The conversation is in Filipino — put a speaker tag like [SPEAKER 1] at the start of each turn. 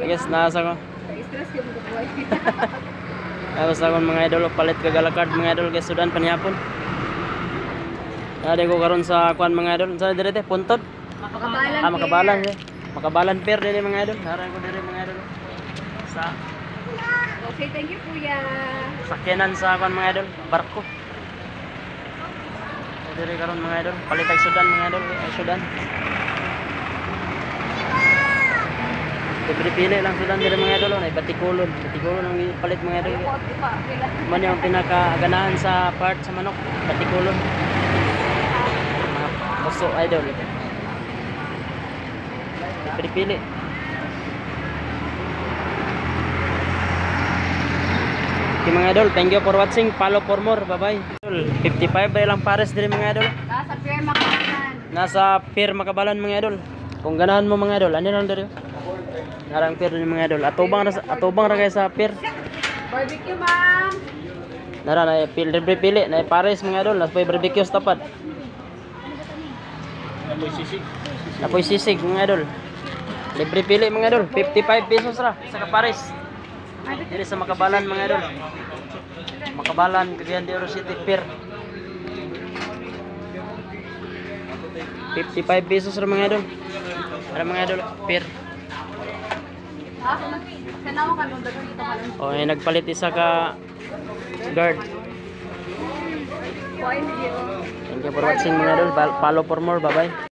[SPEAKER 1] I guess nasa ko.
[SPEAKER 2] Stress yung buhay.
[SPEAKER 1] Tapos ako mga idol, palit ka galakad mga idol kay Sudan panihapon. Nade ko karon sa kuan mga idol, sa direte puntod.
[SPEAKER 2] Makabalan.
[SPEAKER 1] Makabalan eh. Makabalan pier din mga idol. Haran ko dire mga idol. Sa
[SPEAKER 2] Okay, thank you kuya.
[SPEAKER 1] sakyanan sa kuan mga idol, barko. Dire karon mga idol, palit kay Sudan mga idol, ay Sudan. Pili lang Sudan dire mga idol, ay Batikulon. Batikulon ang palit mga idol. Man yung pinakaganahan sa part sa manok, Batikulon. Mga puso idol. Pili. Okay mga idol, thank you for watching. Follow for more. Bye-bye. 55 ba lang pares dire mga idol?
[SPEAKER 2] Nasa Pier Makabalan.
[SPEAKER 1] Nasa Pier Makabalan mga idol. Kung ganahan mo mga idol, ano lang dire? Narang pier ni mga idol. Atubang ra kay sa pier.
[SPEAKER 2] Barbecue, ma'am.
[SPEAKER 1] Nara na pili na pares mga idol. Nas pay barbecue sa tapat. Apoy sisig mga idol. Libre pili mga idol. 55 pesos ra sa kapares. Diri sa Makabalan mga idol. Makabalan, Cagayan de Oro City Pier. 55 pesos ra mga idol. Para mga idol, pier.
[SPEAKER 2] Kanawa ka nung dito ka lang.
[SPEAKER 1] O, nagpalit isa ka guard.
[SPEAKER 2] Thank you.
[SPEAKER 1] Thank you for watching mga idol. Follow for more. Bye-bye.